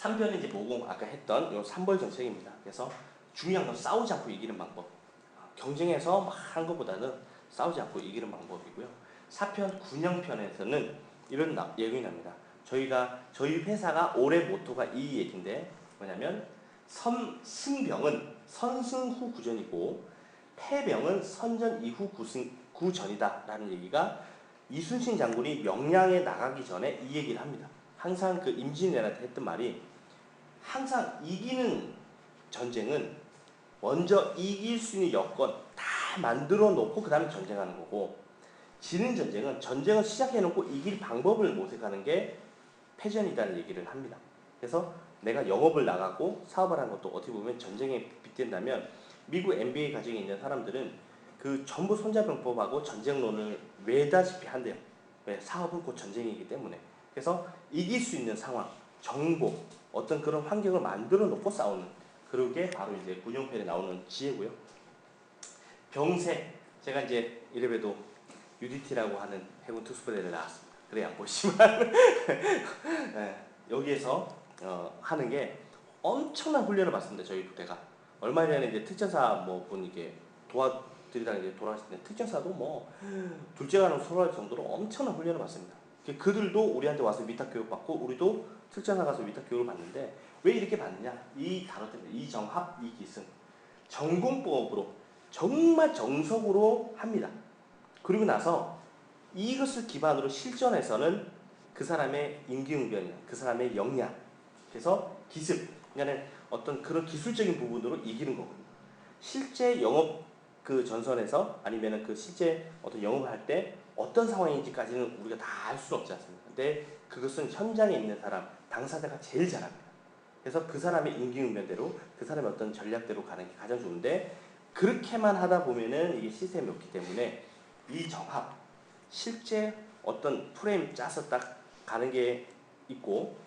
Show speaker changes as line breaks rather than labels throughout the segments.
3편은 이제 모공 아까 했던 요 3벌 정책입니다. 그래서 중요한 건 싸우지 않고 이기는 방법. 경쟁에서 막 한 것보다는 싸우지 않고 이기는 방법이고요. 4편 군형편에서는 이런 얘기 납니다. 저희 회사가 올해 모토가 이 얘기인데 뭐냐면 승병은 선승 후 구전이고 패병은 선전 이후 구전이다 라는 얘기가 이순신 장군이 명량에 나가기 전에 이 얘기를 합니다. 항상 그 임진왜란때 했던 말이 항상 이기는 전쟁은 먼저 이길 수 있는 여건 다 만들어 놓고 그 다음에 전쟁하는 거고, 지는 전쟁을 시작해 놓고 이길 방법을 모색하는 게 패전이라는 얘기를 합니다. 그래서 내가 영업을 나가고 사업을 하는 것도 어떻게 보면 전쟁에 빗댄다면 미국 MBA 과정에 있는 사람들은 그 전부 손자병법하고 전쟁론을 외다시피 한대요. 왜? 사업은 곧 전쟁이기 때문에. 그래서 이길 수 있는 상황, 정보, 어떤 그런 환경을 만들어 놓고 싸우는, 그게 바로 이제 군용편에 나오는 지혜고요. 병세, 제가 이제 이래봬도 UDT라고 하는 해군 특수부대를 나왔습니다. 그래 안 보시면 네, 여기에서 하는 게 엄청난 훈련을 받습니다. 저희 부대가 얼마 전에 이제 특전사 뭐 분 이게 도와드리다가 이제 돌아가실 때 특전사도 뭐 둘째가 는 소로할 정도로 엄청난 훈련을 받습니다. 그들도 우리한테 와서 위탁 교육 받고 우리도 특전사 가서 위탁 교육을 받는데 왜 이렇게 받느냐? 이 단어 때문에 이 정합, 이 기승, 전공법으로 정말 정석으로 합니다. 그리고 나서 이것을 기반으로 실전에서는 그 사람의 임기응변이나 그 사람의 역량, 그래서 기습, 그러니까 어떤 그런 기술적인 부분으로 이기는 거거든요. 실제 영업 그 전선에서 아니면은 그 실제 어떤 영업을 할 때 어떤 상황인지까지는 우리가 다 알 수는 없지 않습니까? 근데 그것은 현장에 있는 사람, 당사자가 제일 잘합니다. 그래서 그 사람의 임기응변대로 그 사람의 어떤 전략대로 가는 게 가장 좋은데, 그렇게만 하다 보면은 이게 시스템이 없기 때문에 이 정합, 실제 어떤 프레임 짜서 딱 가는 게 있고,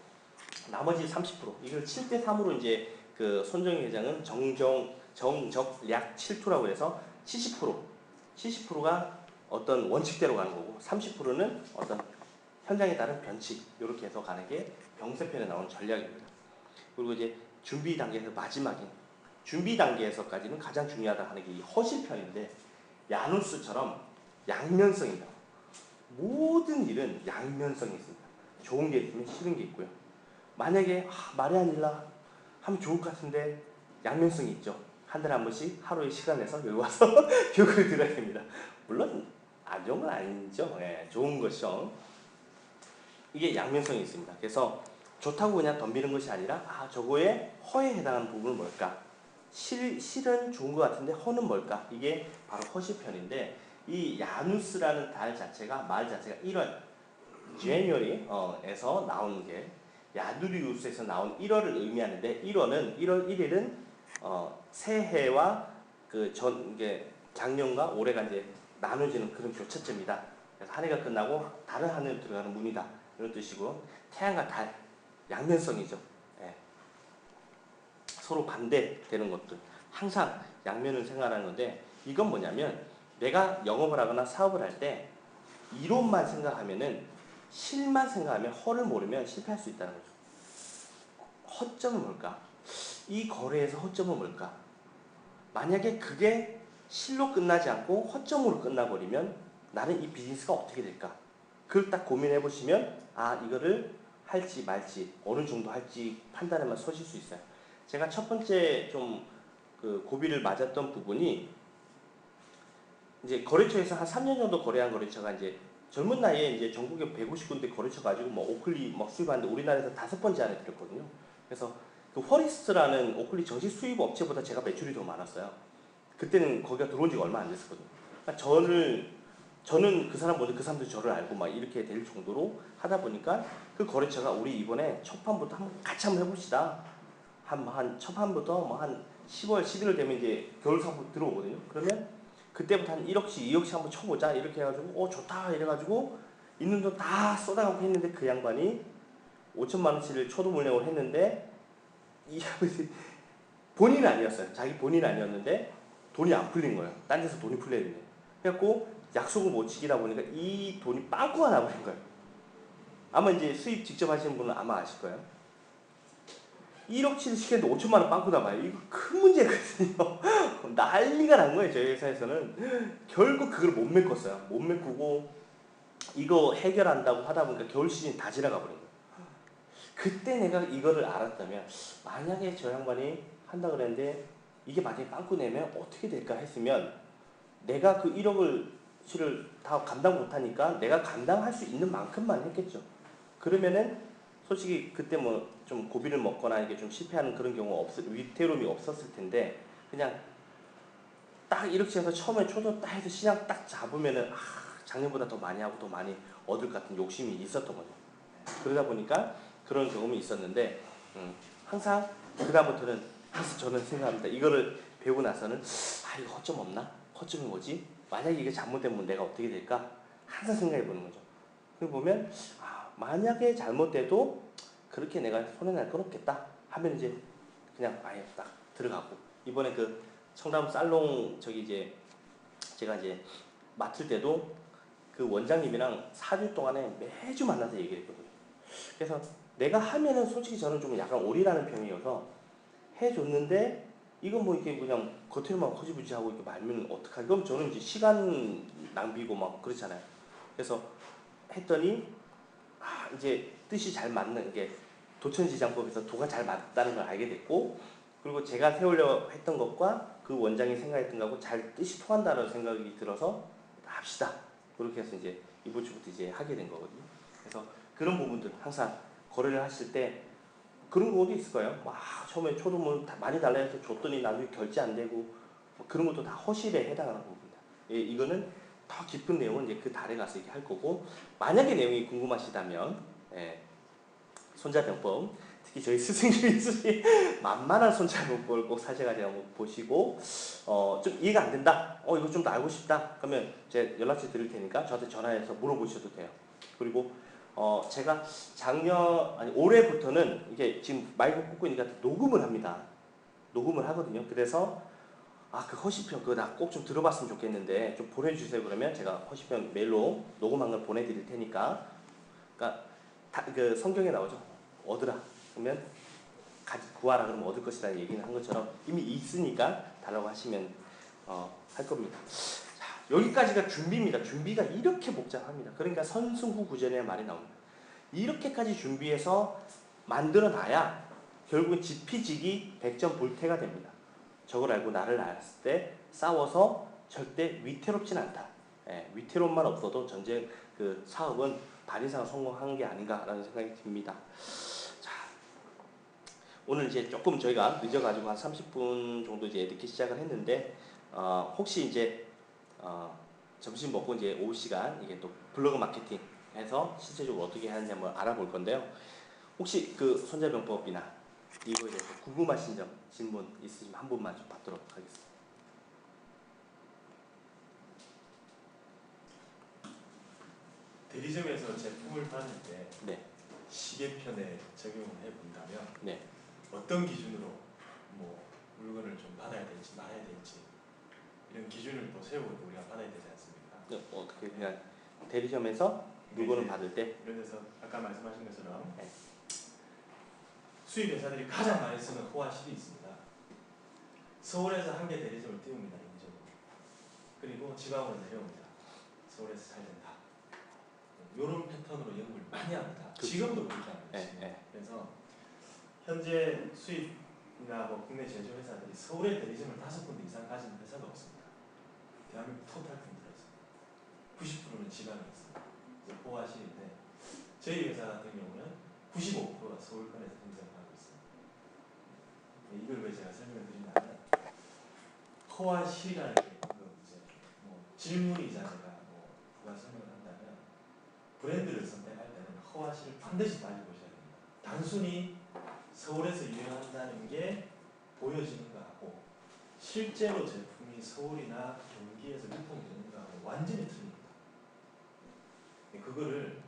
나머지 30% 이걸 7대3으로 이제 그 손정희 회장은 정적약 7투라고 해서 70%가 어떤 원칙대로 가는 거고 30%는 어떤 현장에 따른 변칙, 이렇게 해서 가는 게 병세편에 나오는 전략입니다. 그리고 이제 준비 단계에서 마지막인 준비 단계에서까지는 가장 중요하다 하는 게 이 허실편인데, 야누스처럼 양면성이다. 모든 일은 양면성이 있습니다. 좋은 게 있으면 싫은 게 있고요. 만약에 마리아닐라 하면 좋을 것 같은데 양면성이 있죠. 한 달에 한 번씩 하루에 시간 내서 여기 와서 교육을 들어야 됩니다. 물론 안 좋은 건 아니죠. 네, 좋은 것이죠. 이게 양면성이 있습니다. 그래서 좋다고 그냥 덤비는 것이 아니라 저거에 허에 해당하는 부분은 뭘까? 실은 좋은 것 같은데 허는 뭘까? 이게 바로 허시편인데, 이 야누스라는 말 자체가 1월 January에서 나오는 게 야누리우스에서 나온 1월을 의미하는데, 1월은 1월 1일은 새해와 이게 작년과 올해가 이제 나눠지는 그런 교차점이다. 그래서 한 해가 끝나고 다른 한 해로 들어가는 문이다, 이런 뜻이고, 태양과 달 양면성이죠. 예. 서로 반대되는 것들, 항상 양면을 생각하는 건데, 이건 뭐냐면 내가 영업을 하거나 사업을 할 때 이론만 생각하면은, 실만 생각하면, 허를 모르면 실패할 수 있다는 거죠. 허점은 뭘까? 이 거래에서 허점은 뭘까? 만약에 그게 실로 끝나지 않고 허점으로 끝나버리면 나는 이 비즈니스가 어떻게 될까? 그걸 딱 고민해 보시면 이거를 할지 말지, 어느 정도 할지 판단에만 서실 수 있어요. 제가 첫 번째 좀 그 고비를 맞았던 부분이, 이제 거래처에서 한 3년 정도 거래한 거래처가 이제 젊은 나이에 이제 전국에 150군데 거래처 가지고 뭐 오클리 막 수입하는데 우리나라에서 5번째 안에 들었거든요. 그래서 그 허리스트라는 오클리 정식 수입 업체보다 제가 매출이 더 많았어요. 그때는 거기가 들어온 지가 얼마 안 됐었거든요. 그러니까 저는 그 사람 먼저 그 사람도 저를 알고 막 이렇게 될 정도로 하다 보니까 그 거래처가 우리 이번에 첫 판부터 같이 한번 해봅시다. 한 첫 판부터 뭐 한 10월, 11월 되면 이제 겨울 상품 들어오거든요. 그러면 그때부터 한 1억씩, 2억씩 한번 쳐보자. 이렇게 해가지고 좋다 이래가지고 있는 돈 다 쏟아갖고 했는데, 그 양반이 5천만 원치를 초도물량을 했는데 이 본인은 아니었어요. 자기 본인은 아니었는데 돈이 안 풀린 거예요. 딴 데서 돈이 풀려야 되네. 그래갖고 약속을 못 지키다 보니까 이 돈이 빵꾸가 나버린 거예요. 아마 이제 수입 직접 하시는 분은 아마 아실 거예요. 1억 치를 시켰는데 5천만 원 빵꾸 나봐요. 이거 큰 문제거든요. 난리가 난 거예요. 저희 회사에서는. 결국 그걸 못 메꿨어요. 못 메꾸고 이거 해결한다고 하다 보니까 겨울 시즌이 다 지나가 버린 거예요. 그때 내가 이거를 알았다면 만약에 저 양반이 한다 그랬는데 이게 만약에 빵꾸 내면 어떻게 될까 했으면 내가 그 1억을 치를 다 감당 못하니까 내가 감당할 수 있는 만큼만 했겠죠. 그러면은 솔직히 그때 뭐 좀 고비를 먹거나 이게 좀 실패하는 그런 경우가 위태로움이 없었을 텐데 그냥 딱 이렇게 해서 처음에 초도 딱 해서 시장 딱 잡으면은 작년보다 더 많이 하고 더 많이 얻을 것 같은 욕심이 있었던 거죠. 그러다 보니까 그런 경험이 있었는데 항상 그다음부터는 항상 저는 생각합니다. 이거를 배우고 나서는 이거 허점 없나? 허점이 뭐지? 만약에 이게 잘못되면 내가 어떻게 될까? 항상 생각해 보는 거죠. 그리고 보면 만약에 잘못돼도 그렇게 내가 손해날 건 없겠다 하면 이제 그냥 아예 딱 들어가고 이번에 그 청담 살롱 저기 이제 제가 이제 맡을 때도 그 원장님이랑 4주 동안에 매주 만나서 얘기했거든요. 그래서 내가 하면은 솔직히 저는 좀 약간 오리라는 편이어서 해줬는데 이건 뭐 이렇게 그냥 겉으로만 허지부지하고 이렇게 말면 어떡하지? 그럼 저는 이제 시간 낭비고 막 그렇잖아요. 그래서 했더니 이제 뜻이 잘 맞는 게 도천지장법에서 도가 잘 맞다는 걸 알게 됐고 그리고 제가 세우려 했던 것과 그 원장이 생각했던 거하고 잘 뜻이 통한다는 생각이 들어서 합시다. 그렇게 해서 이제 이번 주부터 이제 하게 된 거거든요. 그래서 그런 부분들 항상 거래를 하실 때 그런 것도 있을 거예요. 처음에 초도 뭐 많이 달라 해서 줬더니 나중에 결제 안 되고 그런 것도 다 허실에 해당하는 부분입니다. 이거는 더 깊은 내용은 이제 그 달에 가서 이렇게 할 거고 만약에 내용이 궁금하시다면 손자병법 특히 저희 스승님이 쓰신 만만한 손자병법을 꼭 사셔가지고 한번 보시고 좀 이해가 안 된다. 이거 좀 더 알고 싶다. 그러면 제가 연락처 드릴 테니까 저한테 전화해서 물어보셔도 돼요. 그리고 제가 올해부터는 이게 지금 마이크 꽂고 있으니까 녹음을 합니다. 녹음을 하거든요. 그래서 그 허시편 그거 나 꼭 좀 들어봤으면 좋겠는데 좀 보내주세요. 그러면 제가 허시편 메일로 녹음한 걸 보내드릴 테니까 그러니까 그 성경에 나오죠. 얻으라. 그러면 구하라 그러면 얻을 것이라는 얘기는 한 것처럼 이미 있으니까 달라고 하시면 할 겁니다. 자, 여기까지가 준비입니다. 준비가 이렇게 복잡합니다. 그러니까 선승후 구전의 말이 나옵니다. 이렇게까지 준비해서 만들어놔야 결국은 지피지기 백전불태가 됩니다. 저걸 알고 나를 알았을 때 싸워서 절대 위태롭진 않다. 위태로움만 없어도 전쟁 그 사업은 반 이상 성공한 게 아닌가라는 생각이 듭니다. 자, 오늘 이제 조금 저희가 늦어가지고 한 30분 정도 이제 늦게 시작을 했는데 혹시 이제 점심 먹고 이제 오후 시간 이게 또 블로그 마케팅 해서 실제적으로 어떻게 하느냐 한번 알아볼 건데요. 혹시 그 손자병법이나 이거에 대해서 궁금하신 점, 질문 있으시면 한 분만 좀 받도록 하겠습니다.
대리점에서 제품을 받을 때
네.
시계편에 적용을 해본다면
네.
어떤 기준으로 뭐 물건을 좀 받아야 될지 말아야 될지 이런 기준을 또 세우고 우리가 받아야 되지 않습니까?
네, 어떻게 그냥 대리점에서 물건을 받을 때
예를 들어서 아까 말씀하신 것처럼
네.
수입 회사들이 가장 많이 쓰는 호화실이 있습니다. 서울에서 한 개 대리점을 띄웁니다. 인적으로. 그리고 지방으로 내려옵니다. 서울에서 잘 된다. 이런 패턴으로 연구를 많이 합니다.
그렇죠.
지금도 그렇게 합니다.
네.
그래서 현재 수입이나 뭐 국내 제조회사들이 서울에 대리점을 5군데 이상 가진 회사가 없습니다. 대한민국 토탈 품질에서 90%는 지방에 있습니다. 호화실인데 저희 회사 같은 경우는 95%가 서울권에서 행정하고 있습니다. 이걸 왜 제가 설명을 드린다면 호화실이라는 게 이제 뭐 질문이자 제가 뭐 누가 설명을 한다면 브랜드를 선택할 때는 호화실을 반드시 따져보셔야 됩니다. 단순히 서울에서 유행한다는 게 보여지는 거하고 실제로 제품이 서울이나 경기에서 유통되는 거하고 완전히 틀립니다. 그거를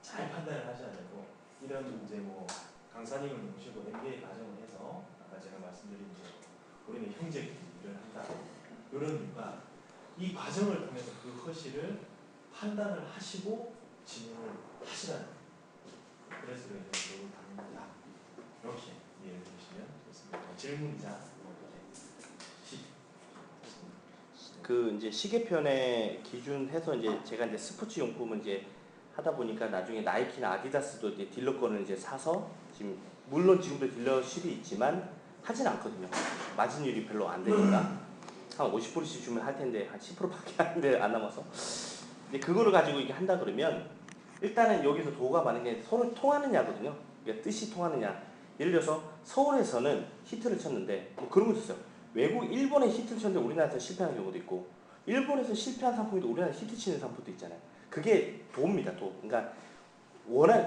잘 판단을 하셔야 되고 이런 이제 뭐 강사님을 모시고 MBA 과정을 해서 아까 제가 말씀드린 우리는 형제끼리 일을 한다 이런 이유가 이 과정을 통해서 그 허실을 판단을 하시고 진행을 하시라는 거예요. 그래서 이런 교육을 받는다 이렇게 이해를 질문이자 뭐 이제
그 이제 시계편에 기준해서 이제 제가 이제 스포츠 용품을 이제 하다 보니까 나중에 나이키나 아디다스도 이제 딜러 거는 이제 사서 지금 물론 지금도 딜러십이 있지만 하진 않거든요. 마진율이 별로 안 되니까 한 50%씩 주면 할 텐데 한 10%밖에 안 남아서. 근데 그거를 가지고 이게 한다 그러면 일단은 여기서 도가 많은 게 서로 통하느냐거든요. 그러니까 뜻이 통하느냐. 예를 들어서 서울에서는 히트를 쳤는데 뭐 그런 거 있어요. 외국 일본에 히트를 쳤는데 우리나라에서 실패한 경우도 있고 일본에서 실패한 상품인데 우리나라에서 히트 치는 상품도 있잖아요. 그게 도입니다. 도. 그러니까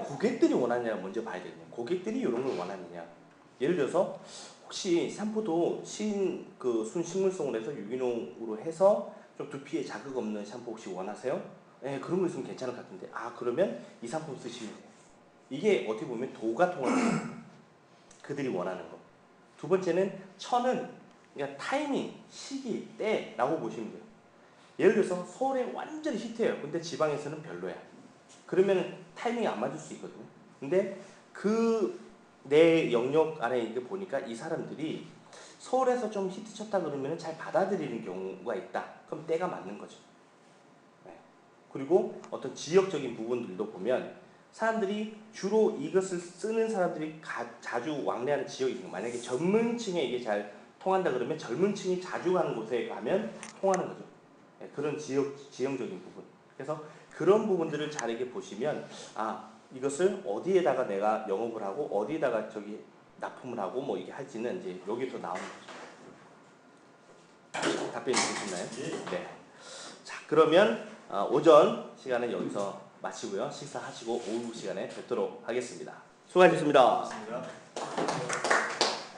고객들이 원하느냐 먼저 봐야 되거든요. 고객들이 이런 걸 원하느냐. 예를 들어서 혹시 샴푸도 순식물성으로 해서 유기농으로 해서 좀 두피에 자극 없는 샴푸 혹시 원하세요? 네, 그런 거 있으면 괜찮을 것 같은데 그러면 이 상품 쓰시면 돼요. 이게 어떻게 보면 도가 통하는 거예요. 그들이 원하는 거. 두 번째는 천은 그러니까 타이밍, 시기, 때라고 보시면 돼요. 예를 들어서 서울에 완전히 히트해요. 근데 지방에서는 별로야. 그러면 타이밍이 안 맞을 수 있거든요. 근데 내 영역 안에 이렇게 보니까 이 사람들이 서울에서 좀 히트 쳤다 그러면 잘 받아들이는 경우가 있다. 그럼 때가 맞는 거죠. 네. 그리고 어떤 지역적인 부분들도 보면 사람들이 주로 이것을 쓰는 사람들이 자주 왕래하는 지역이 있는 거예요. 만약에 젊은층에 이게 잘 통한다 그러면 젊은 층이 자주 가는 곳에 가면 통하는 거죠. 네, 그런 지형적인 부분. 그래서 그런 부분들을 잘 이렇게 보시면 이것을 어디에다가 내가 영업을 하고 어디에다가 납품을 하고 뭐 이게 할지는 이제 여기서 나오는 거죠. 답변이 되셨나요? 네. 자, 그러면 오전 시간은 여기서 마치고요. 식사하시고 오후 시간에 뵙도록 하겠습니다. 수고하셨습니다.
고맙습니다.